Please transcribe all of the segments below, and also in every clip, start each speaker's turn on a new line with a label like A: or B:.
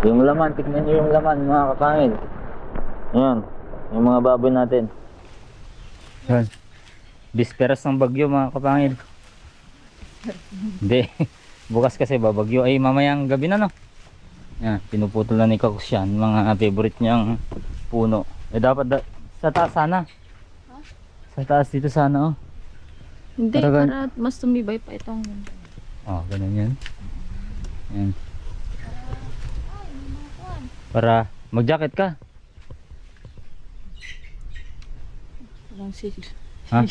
A: Yung laman, tignan nyo yung laman mga kapangil. Ayan, yung mga baboy natin. Ayan. Bisperas ng bagyo mga kapangil. Hindi. Bukas kasi babagyo. Ay mamayang gabi na, no? Ayan, pinuputol na ni Kakus yan. Mga favorite niyang puno. Eh dapat sa taas sana.
B: Huh?
A: Sa taas dito sana, oh.
B: Hindi, para mas tumibay pa itong.
A: Oh, ganun yan. Ayan. Para mag-jacket ka.
B: Walang sig.
A: Ha?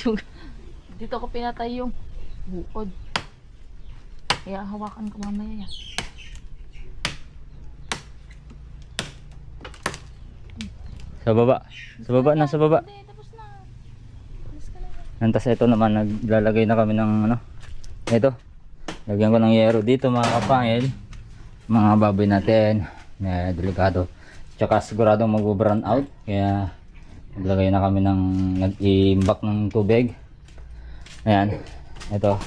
B: Dito ko pinatay yung bukod. Kaya hawakan ko mamaya yan.
A: Sa baba. Sa baba, nasa baba.
B: Hindi, tapos na. Alis ka na yan.
A: Nantas ito naman, naglalagay na kami ng ano. Ito. Lagyan ko ng yero dito mga kapangil. Mga baboy natin. Delikado. Tsaka siguradong mag-brown out. Kaya naglagay na kami ng nag-iimbak ng tubig. Ayan. Ito.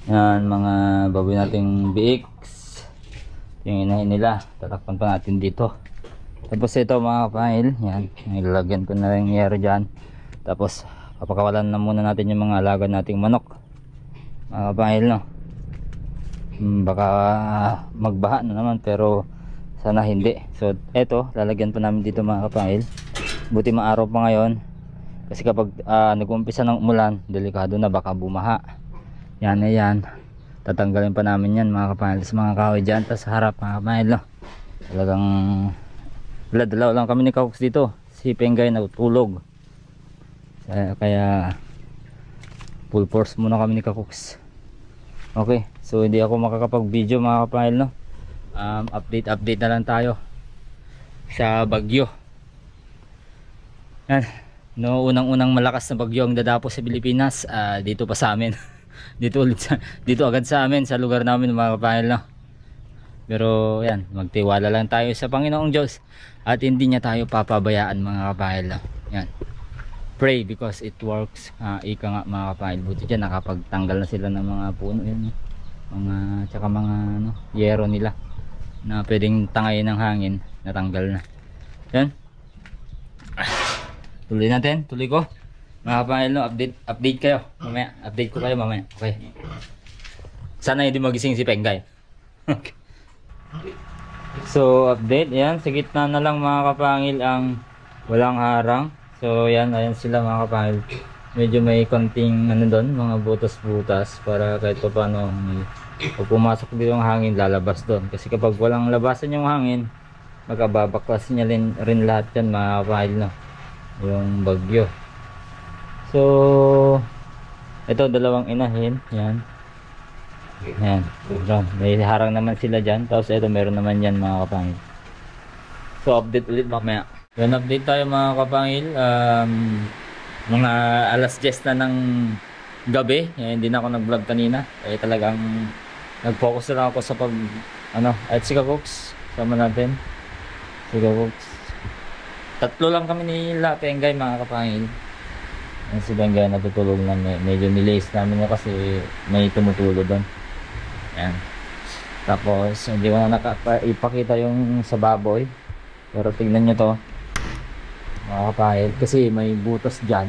A: Yan mga baboy nating biix. Yung inahin nila. Tatakpan pa natin dito. Tapos ito mga kapangil, yan, nilalagyan ko na rin yero dyan. Tapos papakawalan na muna natin yung mga alaga nating manok mga kapangil, no. Baka magbaha na naman pero sana hindi. So ito, lalagyan pa namin dito mga kapangil. Buti maaraw pa ngayon. Kasi kapag nag-umpisa ng umulan, delikado na, baka bumaha. Yan na yan. Tatanggalin pa namin yan mga kapangil. Sa mga kahoy dyan, tas sa harap mga kapangil, no. Talagang dalaw lang kami ni Kakus dito. Si Pengay natutulog. Kaya full force muna kami ni Kakus. Okay, so hindi ako makakapag video mga kapangil, no. Update na lang tayo sa bagyo. Yan. No, unang malakas na bagyo ang dadapo sa Pilipinas, dito pa sa amin. dito agad sa amin, sa lugar namin mga kapangil, no. Pero yan, magtiwala lang tayo sa Panginoong Diyos at hindi niya tayo papabayaan mga kapangil, no? Yan. Pray because it works. Ika nga mga kapangil. Buti dyan nakapagtanggal na sila ng mga puno yun, mga tsaka mga ano, yero nila na pwedeng tangayin ng hangin, natanggal na. Yan. Tuloy natin, tuloy ko. Mga kapangil, no, update kayo. Mamaya, update ko kayo mamaya. Okay. Sana hindi magising si Pengay. Okay. So update, yan, sa gitna na lang mga kapangil ang walang harang. So yan, ayan sila mga kapangil. Medyo may konting ano doon, mga butas-butas para kahit pa paano pag pumasok dito yung hangin, lalabas doon. Kasi kapag walang labasan yung hangin, magkababaklas niya rin lahat yan mga kapangil, no, yung bagyo. So ito, dalawang inahin, yan. Ayan, may harang naman sila dyan. Tapos ito meron naman yan mga kapangil. So update ulit mamaya. Yan, update tayo mga kapangil. Mga alas 10 na ng gabi. Hindi na ako nag vlog kanina. Talagang nag-focus na lang ako sa pag at si Kakus, sama natin si Kakus. Tatlo lang kami nila Pengay mga kapangil. Yan si Pengay natutulog na, medyo nilace namin niya kasi may tumutulo doon. Yan. Tapos hindi ko na ipakita yung sa baboy, pero tignan nyo to mga kapangil, kasi may butas dyan.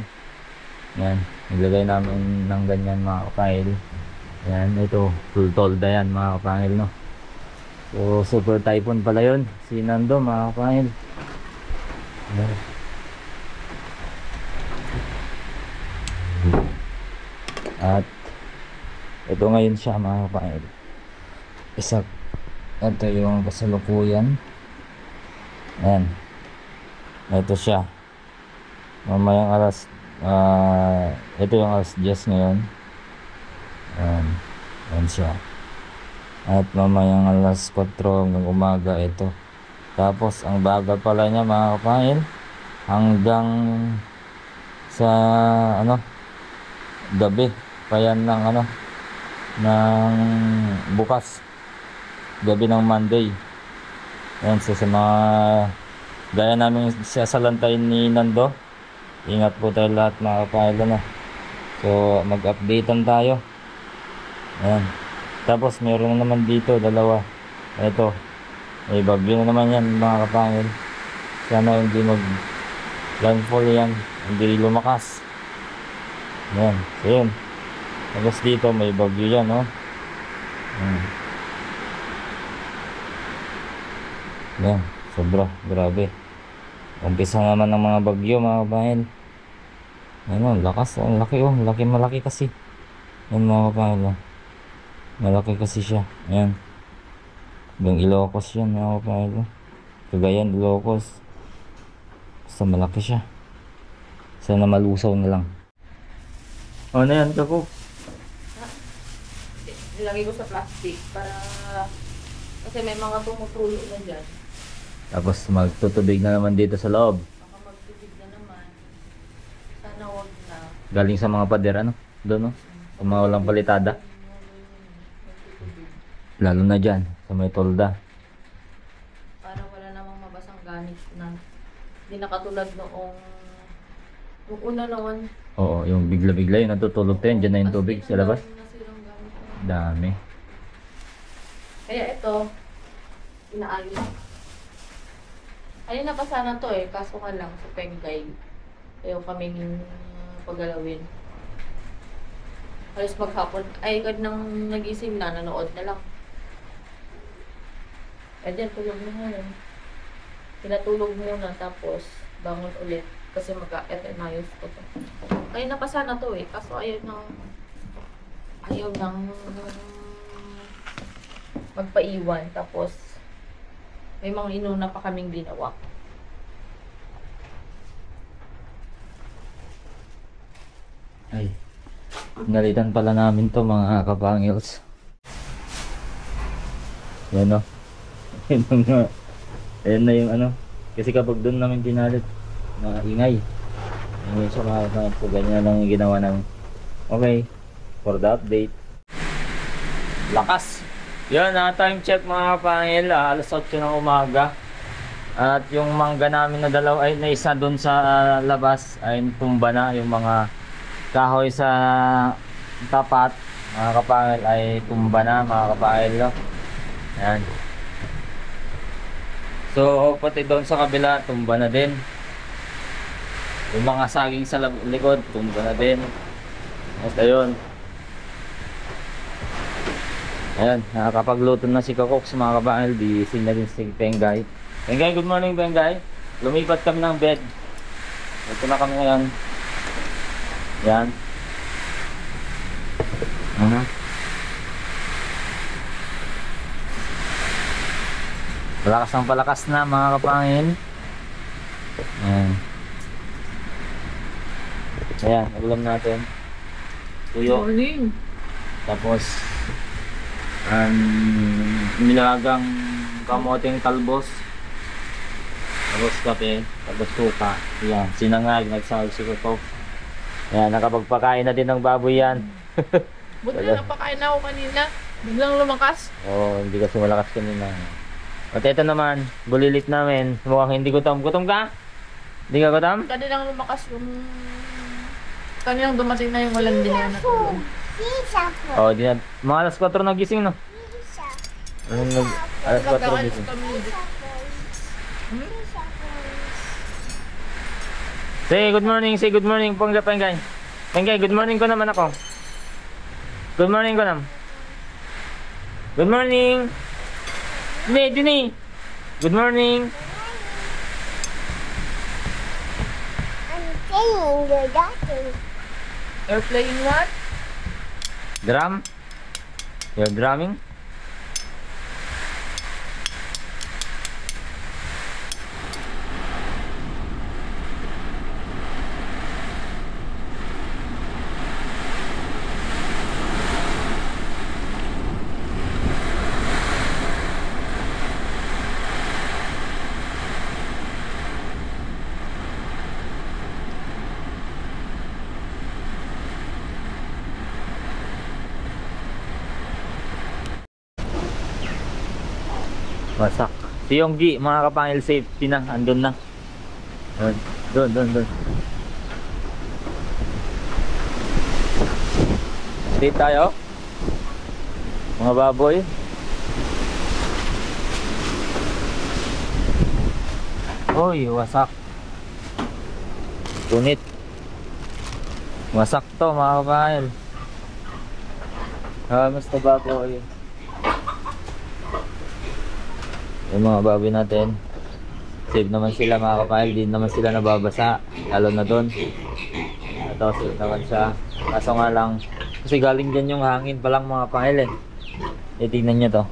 A: Yan, nilagay namin ng ganyan mga kapangil. Yan, ito full tolda yan mga kapangil, no. So super typhoon pala yun, si Nando mga kapangil. Yan. At ito ngayon siya mga kapangil. Ito yung kasalukuyan. Ayan. Ito siya. Mamayang alas ito yung alas 10 ngayon. Ayan. Ayan siya. At mamayang alas 4 ng umaga ito. Tapos ang bagal pala niya mga kapangil, hanggang sa gabi pa yan ng ng bukas, gabi ng Monday. Ayan, so sa mga gaya namin siya sa lantay ni Nando, ingat po tayo lahat mga kapangil, no? So mag-updatean tayo. Ayan. Tapos meron naman dito dalawa. Ito May bagyo na naman yan mga kapangil. Sana hindi mag landfall yan, hindi lumakas. Yan, so yun. Tapos dito may bagyo yan, no? Yan, sobra, grabe. Umpisa naman ng mga bagyo mga kapangil. Ano, lakas, ang laki oh, malaki kasi. Yan mga kapangil, oh. Malaki kasi siya, ayan. Hanggang Ilocos yan mga kapangil, oh. Cagayan, Ilocos. Basta malaki siya. Sana malusaw na lang. O na yan, kako.
B: Nilagay ko sa plastic para kasi may mga tumutulo na dyan.
A: Tapos magtutubig na naman dito sa loob.
B: Baka magtubig na naman. Sana wag na.
A: Galing sa mga pader, ano? Doon, no? Sa mga walang palitada. Lalo na dyan, sa may tolda.
B: Para wala namang mabasang gamit na. Hindi na katulad noong una naman.
A: Oo, yung bigla-bigla yung natutulog tayo. Dyan na yung tubig sa labas.
B: Nasirang gamit na.
A: Dami.
B: Kaya ito, inaayos. Kanina pa sana to eh, kaso ka lang sa Pengay. Ayaw kaming paggalawin. Halos maghapon, ay agad nang nagising na, nanood na lang. Eh dyan, tulog na ngayon. Pinatulog muna, tapos bangon ulit. Kasi mag-ayos ko to. Kanina pa sana to eh, kaso ayaw nang magpaiwan. Tapos, may mga inuna pa kaming ginawa.
A: Ay, nalitan pala namin to mga kapangils. Yan o. Ayan na yung ano. Kasi kapag doon namin pinalit, ingay. Ingay siya mga kapangils. So ganyan lang yung ginawa namin. Okay, for the update. Lakas! Yan, time check mga kapangil. Alas 8 ng umaga. At yung mangga namin na dalawa ay na isa doon sa labas ay tumba na. Yung mga kahoy sa tapat mga kapangil ay tumba na mga kapangil, no? Yan. So pati doon sa kabila tumba na din. Yung mga saging sa likod tumba na din. At ayun, ayan, nakakapagluto na si Kakoks mga kapangil. Busy na din si Pengay. Pengay, good morning Pengay. Lumipat kami ng bed. Ito na kami ngayon. Yan. Palakas ng palakas na mga kapangil. Ayan. Ayan, ulam natin. Tuyo.
B: Morning.
A: Tapos nilagang kamoting talbos. Tapos kape. Tapos suka. Ayan, sinangag. Nagsahog si Kuko. Ayan, nakapagpakain na din ng baboy yan.
B: Buti na napakain na ako kanina. Biglang lumakas.
A: Oo, hindi kasi malakas kanina. At ito naman, bulilit namin. Mukhang hindi gutom. Gutom ka? Hindi ka gutom?
B: Kaninang lumakas yung... Kaninang dumating na yung walang din na natulog.
A: Oo, di na. Mga alas 4 nagising, no? Alas 4 nagising. Say good morning, Pengay. Pengay, good morning ko naman ako. Good morning ko naman. Good morning. Dini. Good morning.
C: I'm playing the doctor.
B: You're playing what?
A: Drum? You're drumming? Wasak. Si Yonggi, mga kapangil, safety na. Andun na. Doon. Dito tayo. Mga baboy. Uy, wasak. Tunit. Wasak to mga kapahil. Mas bago yun. Yung mga baboy natin, save naman sila mga kapahil, di naman sila nababasa, lalo na doon. Ito, save naman siya. Kaso nga lang, kasi galing dyan yung hangin palang mga kapahil eh. Tingnan nyo to,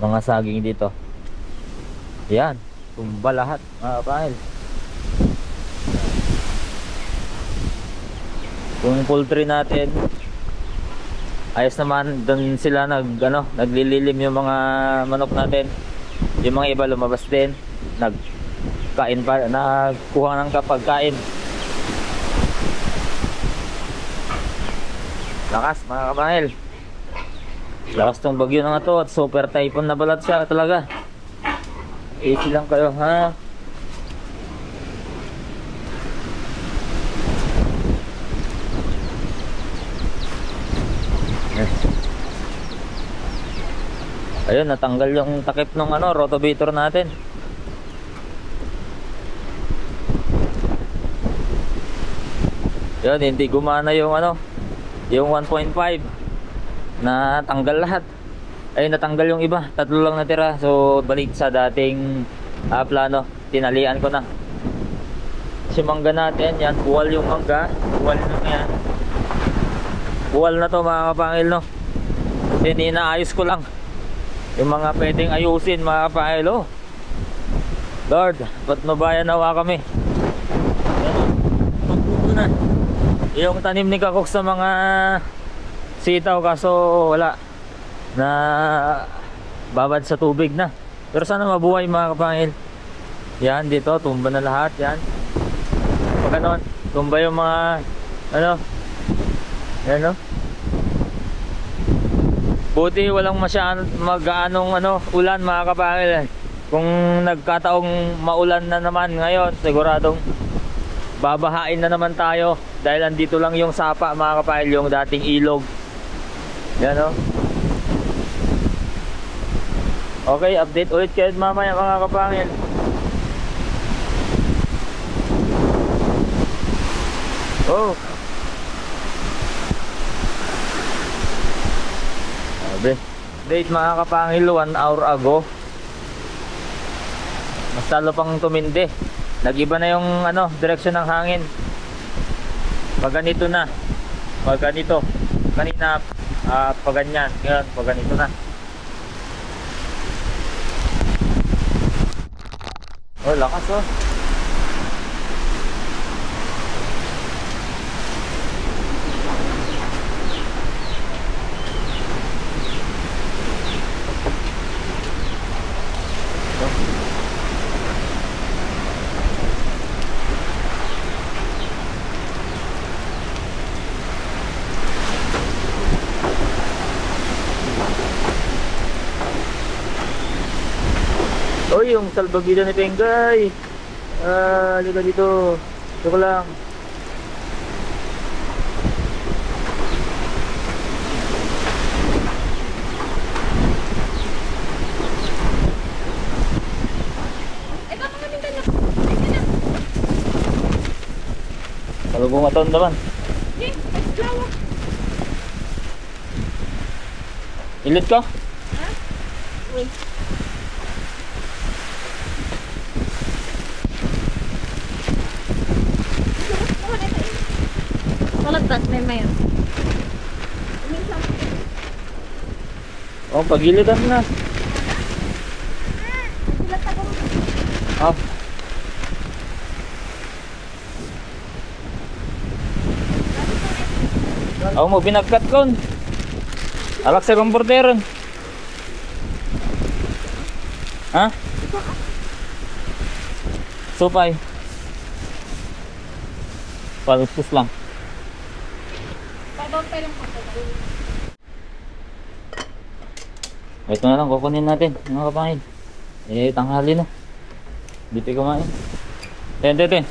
A: mga saging dito. Yan, tumba lahat mga kapahil. Yung poultry natin, ayos naman, doon sila naglililim yung mga manok natin. Yung mga iba lumabas din, nagkain pa, nagkuha ng kapagkain. Lakas mga kapahil. Lakas tong bagyo na nga to, at super typhoon na balat siya talaga. Easy lang kayo ha. Ayun, natanggal yung takip ng rotovator natin. Yun, hindi gumana yung yung 1.5. Natanggal lahat. Ayun, natanggal yung iba. 3 lang natira. So, balik sa dating plano. Tinalian ko na. Si mangga natin, yan, buwal yung mangga. Buwal na yan. Buwal na to mga kapangil, no? Then, inaayos ko lang yung mga pwedeng ayusin mga kapahil. Oh Lord, ba't nabayan nawa kami. Pagpupo na yung tanim ni Kakok sa mga sitaw, kaso wala na, babad sa tubig na. Pero sana mabuhay mga kapahil. Yan, dito tumba na lahat. Yan, pag ganon, tumba yung mga yan, no? Buti walang masyadong mag-aanong ulan mga kapahil. Kung nagkataong maulan na naman ngayon, siguradong babahain na naman tayo. Dahil andito lang yung sapa mga kapahil, yung dating ilog. Yan, no? Okay, update ulit kayo mamaya mga kapahil. Oh, date mga kapangil, 1 hour ago. Mas lalo pang tumindi. Nag-iba na yung direksyon ng hangin. Pag ganito na, pag ganito, kanina pag ganyan, ngayon pag ganito na. Oh, lakas oh. Oy, yung salbagida ni Pengay. Halika dito. Ito lang.
B: Ito mga mindan na.
A: Malubong aton naman.
B: Okay, naglawa.
A: Ilit ka?
B: Ha? Uy. Malagdag, may mayo.
A: Oh, pagilitan na. Oh. Oh, mo binagkat kon. Alak sa komporteron. Ha? Supay. Palpus lang. Ito na lang, kukunin natin mga kapangil. Tanghali na. Dito kumain. Ten.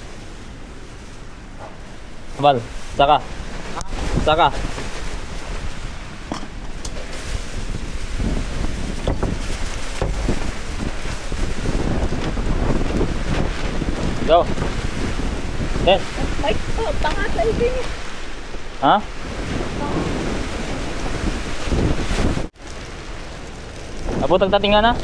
A: Bal, saka. Go. Yes.
B: May pangatay din.
A: Ha? Abot ang tatinga na?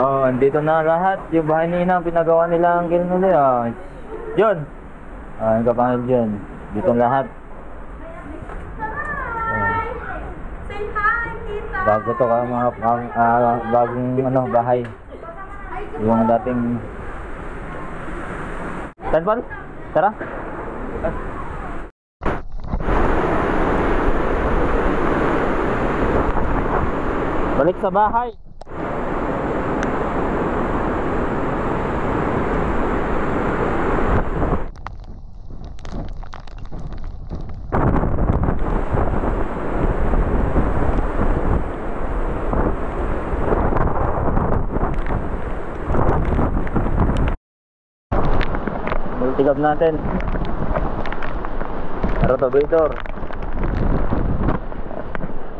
A: Oh, andito na lahat. Yung bahay nila, pinagawa nila ang nila. Oh. Yun. Ah, yung kapangil dyan. Dito lahat.
B: Say hi, tita.
A: Bago to ka mga bagong bahay. Yung dating Tanpal? Tara. Balik sa bahay. Multigab natin. Rotavator.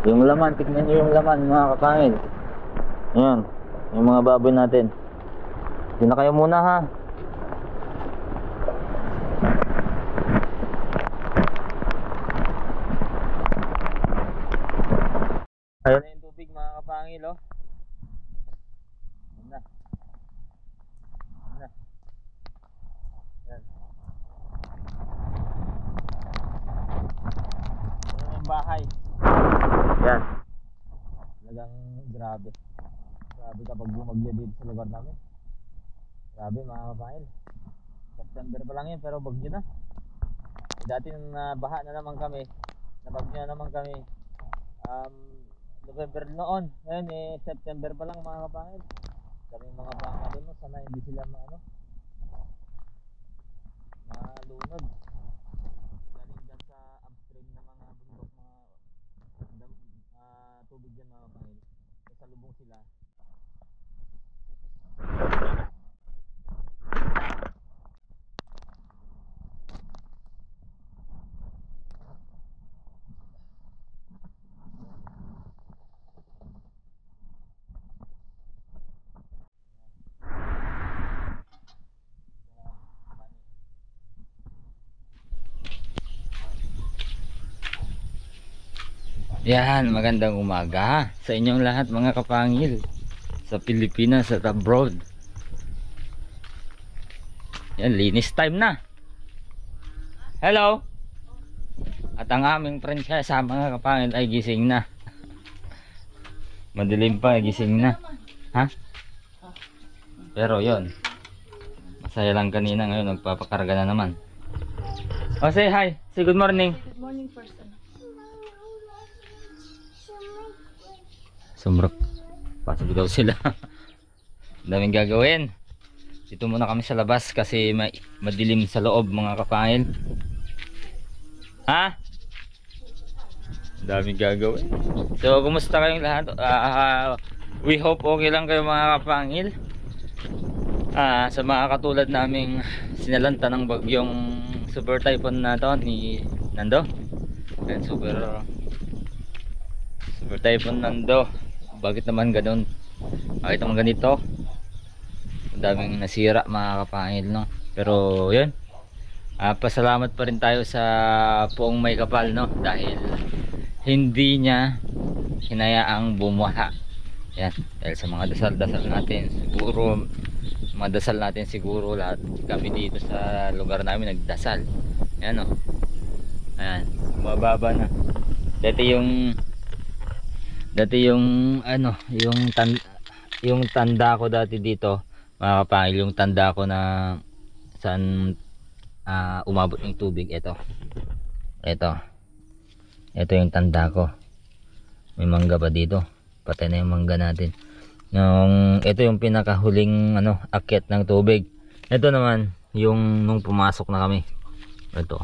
A: Yung laman, tignan nyo yung laman mga kapangil. Ayan, yung mga baboy natin. Hindi na kayo muna ha. Ayun na yung tubig mga kapangil oh. Ayan na. Ayan na. Ayan. Ayan na yung bahay. Yan. Talagang grabe. Grabe kapag bumagyo dito sa lugar namin. Grabe mga kapangil. September pa lang yun pero bagyo na. Dati baha na naman kami. Nabagyo na naman kami. November noon. Ngayon September pa lang mga kapangil. Kaming mga baka doon no, sana hindi sila malunod. Galing dyan sa upstream na mga bundok, mga tubig dyan mga kapangil. Sa lubong sila. Yan, magandang umaga sa inyong lahat mga kapangil sa Pilipinas at abroad. Yan, linis time na. Hello. At ang aming prinsesa mga kapangil ay gising na. Madilim pa, gising na. Ha? Pero yon, masaya lang kanina, ngayon nagpapakarga na naman. Oh, say hi. Say good morning.
B: Good morning first.
A: Sumrok. Pasok daw sila. Daming gagawin. Dito muna kami sa labas kasi madilim sa loob mga kapangil. Ha? Daming gagawin. So, kumusta kayong lahat? We hope okay lang kayo mga kapangil. Sa mga katulad naming sinalanta ng bagyong super typhoon na to ni Nando. And super typhoon Nando. Bakit naman ganoon? Bakit naman ganito? Ang daming nasira mga kapangil, no? Pero yun, pasalamat pa rin tayo sa Poong May Kapal, no? Dahil hindi niya hinayaang bumuha. Yan, dahil sa mga dasal-dasal natin, siguro madasal natin siguro lahat kami dito sa lugar namin nagdasal. Yan, no? Ayan, mababa na. Dati yung ano, yung tanda ko dati dito, mga kapangil, yung tanda ko na saan umabot yung tubig, ito. Ito yung tanda ko. May mangga pa dito. Patay na yung mangga natin. Ito yung pinakahuling akyat ng tubig. Ito naman yung nung pumasok na kami. Ito.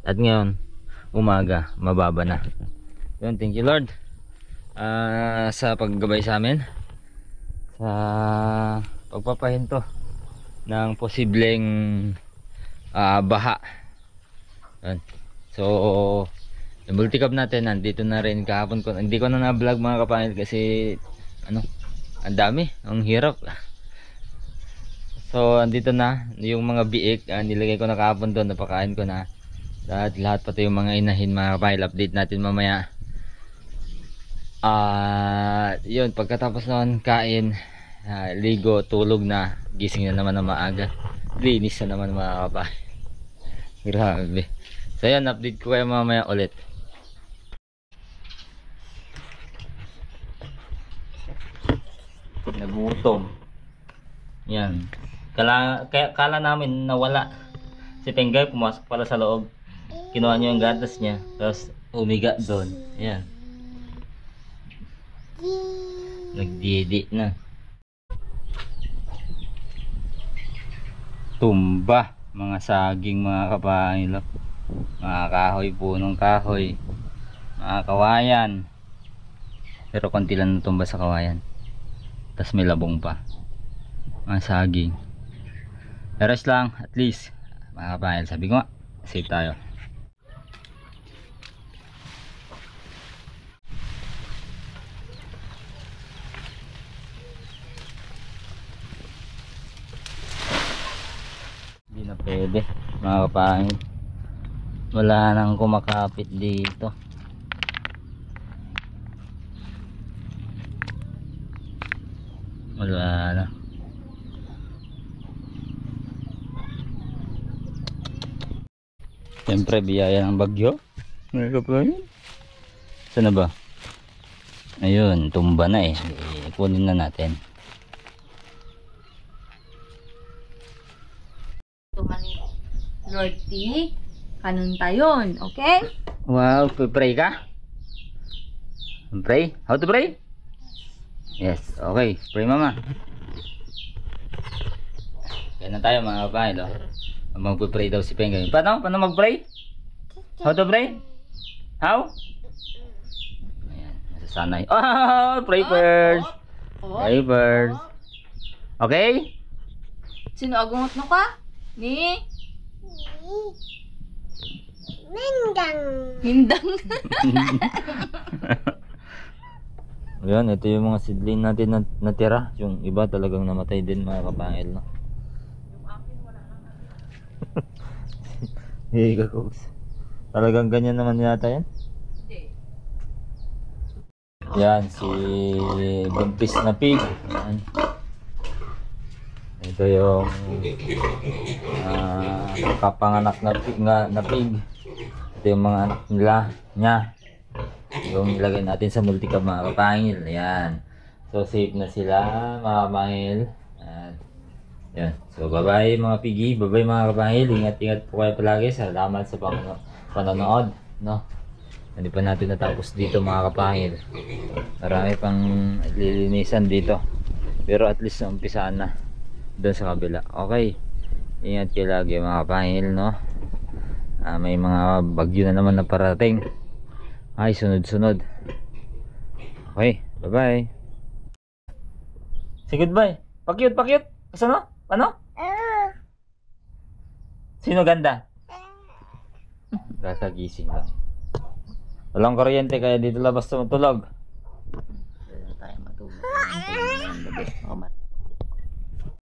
A: At ngayon, umaga, mababa na. Yun, thank you Lord. Sa paggabay sa amin. Sa pagpapahinto ng posibleng baha. Yun. So, yung multicab natin nandito na rin kahapon ko. Hindi ko na na-vlog mga kapangil kasi ang dami, ang hirap. So, andito na yung mga biik, nilagay ko na kahapon doon, napakain ko na. Lahat pati yung mga inahin mga kapangil, update natin mamaya. Yun, pagkatapos noon kain, ligo, tulog na, gising na naman na maaga. Linis na naman mga kapangil. Grabe. So yan, update ko kayo mamaya ulit. Nagutom. Yan. Kala namin nawala. Si Penggay pumasok pala sa loob. Kinuha niya yung gatas niya. Tapos umiga doon. Yan. Nagdidi na. Tumba. Mga saging mga kapangil. Mga kahoy, punong kahoy. Mga kawayan. Pero konti lang natumba sa kawayan. Tas may labong pa. Mga saging. Rest lang at least. Mga kapangil, sabi ko nga, safe tayo. Hindi na pwede mga kapangil. Wala nang kumakapit dito. Wala na. Siyempre biyaya ng bagyo. Mga kapangil. Saan na ba? Ayun, tumba na eh. Kunin na natin.
B: Lord T, kanon tayon, okay?
A: Wow, pray ka? Pray? How to pray? Yes, okay. Pray mama. Kaya na tayo mga kapangil. Magpipray daw si Penggay. Paano mag-pray? How to pray? How? Ayan, nasasanay. Oh, pray first. Pray first. Okay?
B: Sino agungot no ka? Ni?
C: Mindang.
B: Hindang.
A: Ayan, ito yung mga seedling natin na natira. Yung iba talagang namatay din mga kapangil, no? Hey, kakoks. Talagang ganyan naman yata yan? Yan, si Bumpis na pig. Yan. Ito yung kapanganak na pig. Ito yung mga anak niya. Yung ilagay natin sa multicab mga kapangil. Ayan. So safe na sila mga kapangil. Yan. So bye bye mga pigi. Bye bye mga kapangil. Ingat po kayo palagi. Salamat sa panonood. No? Hindi pa natin natapos dito mga kapangil. Marami pang lilinisan dito. Pero at least umpisaan na doon sa kabila. Okay. Ingat kayo lagi mga kapangil, no? May mga bagyo na naman na parating. Ay, sunod-sunod. Okay, bye-bye. Say goodbye. Pakyut. Ano? Ano? Sino ganda? Kasagising lang. Walang kuryente kaya dito labas tumutulog. Tayo matulog.